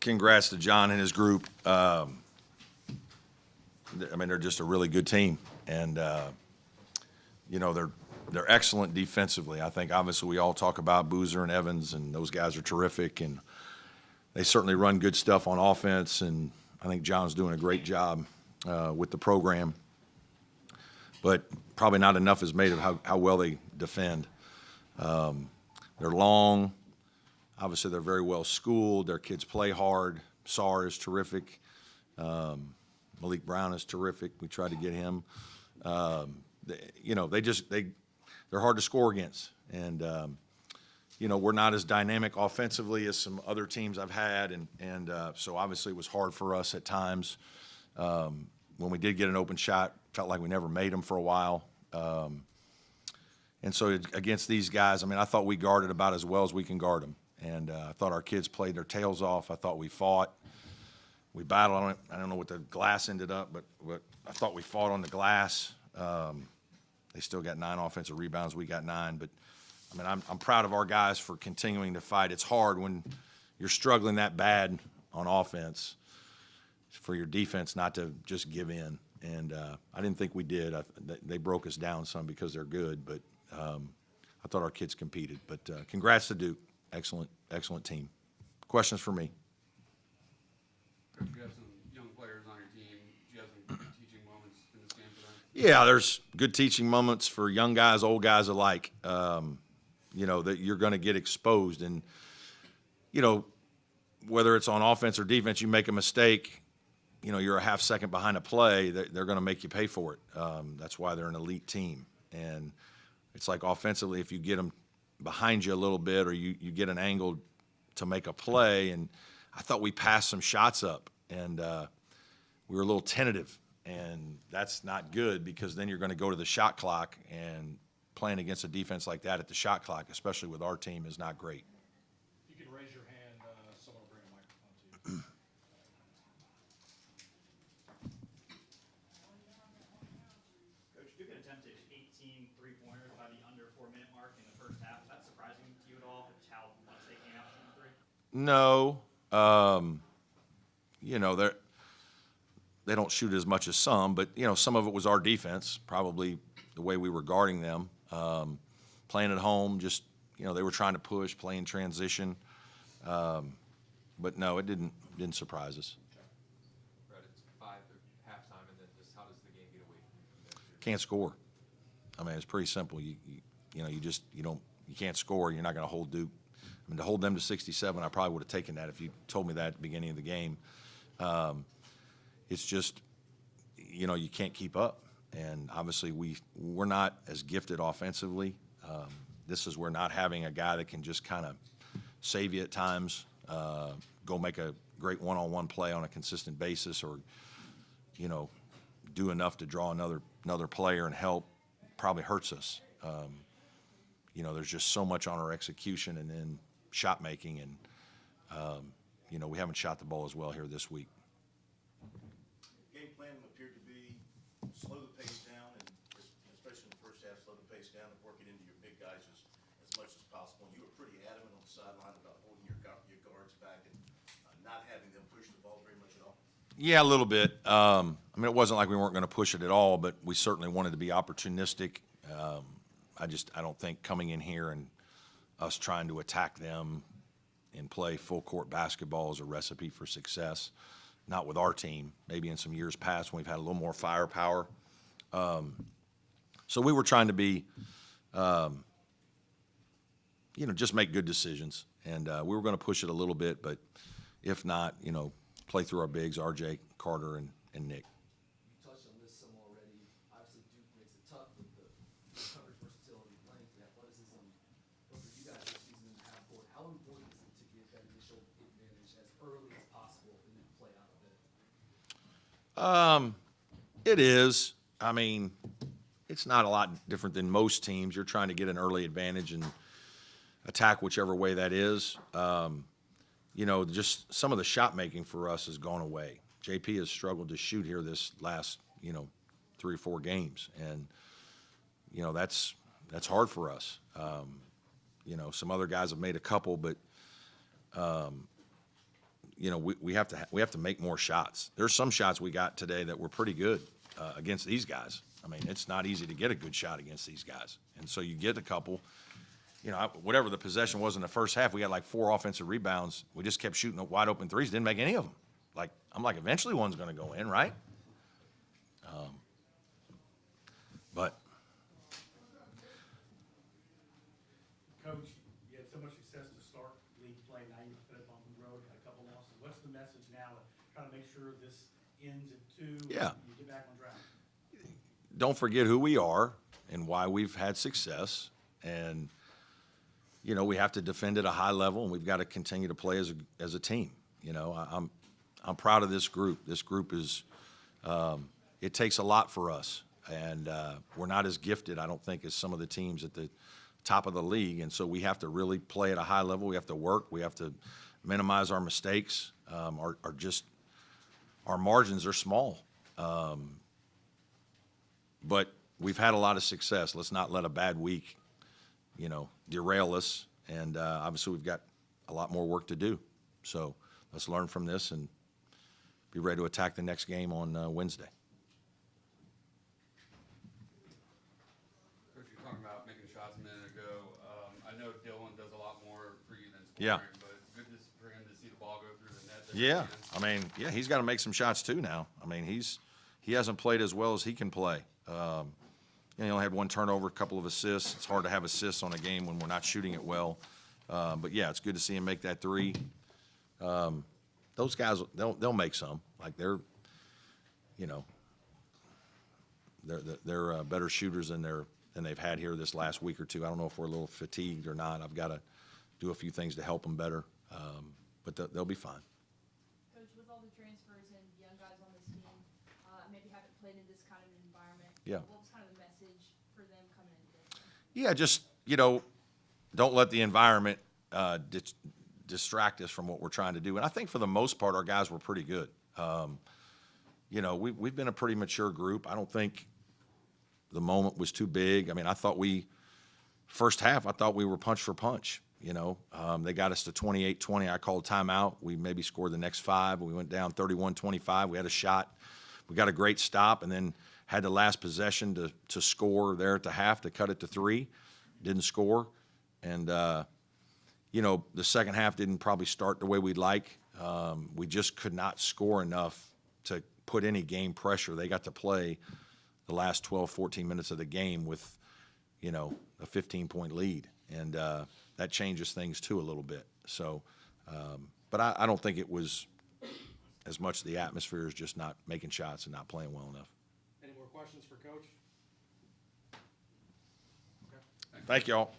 congrats to John and his group. I mean, they're just a really good team, and you know, they're excellent defensively. I think obviously we all talk about Boozer and Evans, and those guys are terrific, and they certainly run good stuff on offense. And I think John's doing a great job with the program, but probably not enough is made of how well they defend. They're long. Obviously, they're very well schooled. Their kids play hard. Saar is terrific. Malik Brown is terrific. We tried to get him. You know, they're hard to score against. And, you know, we're not as dynamic offensively as some other teams I've had. And so obviously it was hard for us at times. When we did get an open shot, felt like we never made them for a while. And so against these guys, I mean, I thought we guarded about as well as we can guard them. And I thought our kids played their tails off. I thought we fought. We battled. I don't know what the glass ended up, but I thought we fought on the glass. They still got 9 offensive rebounds. We got 9. But, I mean, I'm proud of our guys for continuing to fight. It's hard when you're struggling that bad on offense for your defense not to just give in. And I didn't think we did. They broke us down some because they're good. But I thought our kids competed. But congrats to Duke. Excellent team. Questions for me? Coach, you have some young players on your team. Do you have some good teaching moments in this game for them? Yeah, there's good teaching moments for young guys, old guys alike. You know, that you're going to get exposed. And, you know, whether it's on offense or defense, you make a mistake, you know, you're a half second behind a play, they're going to make you pay for it. That's why they're an elite team. And it's like offensively, if you get them behind you a little bit or you get an angle to make a play, and I thought we passed some shots up, and we were a little tentative, and that's not good because then you're going to go to the shot clock, and playing against a defense like that at the shot clock, especially with our team, is not great. If you can raise your hand, someone will bring a microphone to you. Coach, Duke had attempted 18 three-pointers by the under 4-minute mark in the first half. Was that surprising to you at all, just how much they came out from the three? No. You know, they don't shoot as much as some, but, you know, some of it was our defense, probably the way we were guarding them. Playing at home, just, you know, they were trying to push, play in transition. But, no, it didn't surprise us. Brad, it's 5 at halftime, and then just how does the game get away from you from there? Can't score. I mean, it's pretty simple. You know, you can't score. You're not going to hold Duke. I mean, to hold them to 67, I probably would have taken that if you told me that at the beginning of the game. It's just, you know, you can't keep up. And obviously we're not as gifted offensively. This is where not having a guy that can just kind of save you at times, go make a great one-on-one play on a consistent basis, or, you know, do enough to draw another player and help probably hurts us. You know, there's just so much on our execution and then shot making, and you know, we haven't shot the ball as well here this week. Game plan appeared to be slow the pace down, and especially in the first half, slow the pace down and work it into your big guys as much as possible. You were pretty adamant on the sideline about holding your guards back and not having them push the ball very much at all. Yeah, a little bit. I mean, it wasn't like we weren't going to push it at all, but we certainly wanted to be opportunistic. I don't think coming in here and us trying to attack them and play full court basketball is a recipe for success. Not with our team. Maybe in some years past when we've had a little more firepower. So we were trying to be, you know, just make good decisions. And we were going to push it a little bit, but if not, you know, play through our bigs, RJ, Carter, and Nick. You touched on this some already. Obviously, Duke makes it tough with the coverage versatility, length, and athleticism. But for you guys this season in half court, how important is it to get that initial advantage as early as possible and then play out of it? It is. I mean, it's not a lot different than most teams. You're trying to get an early advantage and attack whichever way that is. You know, just some of the shot making for us has gone away. JP has struggled to shoot here this last, you know, 3 or 4 games, and you know that's hard for us. You know, some other guys have made a couple, but you you know, we have to make more shots. There's some shots we got today that were pretty good against these guys. I mean, it's not easy to get a good shot against these guys. And so you get a couple, you know, whatever the possession was in the first half, we got like 4 offensive rebounds. We just kept shooting wide open threes, didn't make any of them. Like, I'm like, eventually one's going to go in, right? But Coach, you had so much success to start league play, now you've put it on the road, had a couple losses. What's the message now to try to make sure this ends at 2? Yeah. You get back on track? don't forget who we are and why we've had success. And, you know, we have to defend at a high level, and we've got to continue to play as a team. You know, I'm proud of this group. This group is, it takes a lot for us. And we're not as gifted, I don't think, as some of the teams at the top of the league. And so we have to really play at a high level. We have to work. We have to minimize our mistakes. Our margins are small. But we've had a lot of success. Let's not let a bad week, you know, derail us. And obviously we've got a lot more work to do. So let's learn from this and be ready to attack the next game on Wednesday. Coach, you were talking about making shots a minute ago. I know Dylan does a lot more for you than scoring, Yeah. but it's good for him to see the ball go through the net. Yeah, I mean, yeah, he's got to make some shots too now. I mean, he hasn't played as well as he can play. You know, he only had one turnover, a couple of assists. It's hard to have assists on a game when we're not shooting it well. But yeah, it's good to see him make that three. Those guys, they'll make some. Like they're, you know, they're better shooters than they've had here this last week or two. I don't know if we're a little fatigued or not. I've got to do a few things to help them better. But they'll be fine. Coach, with all the transfers and young guys on this team, maybe haven't played in this kind of environment. Yeah. What was kind of the message for them coming into this? Yeah, just, you know, don't let the environment distract us from what we're trying to do. And I think for the most part, our guys were pretty good. You know, we've been a pretty mature group. I don't think the moment was too big. I mean, first half, I thought we were punch for punch. You know, they got us to 28-20. I called timeout. We maybe scored the next 5. We went down 31-25. We had a shot. We got a great stop, and then had the last possession to score there at the half to cut it to 3. Didn't score. And, you know, the second half didn't probably start the way we'd like. We just could not score enough to put any game pressure. They got to play the last 12, 14 minutes of the game with, you know, a 15-point lead. And that changes things, too, a little bit. So, but I don't think it was as much the atmosphere as just not making shots and not playing well enough. Any more questions for Coach? Thank you all.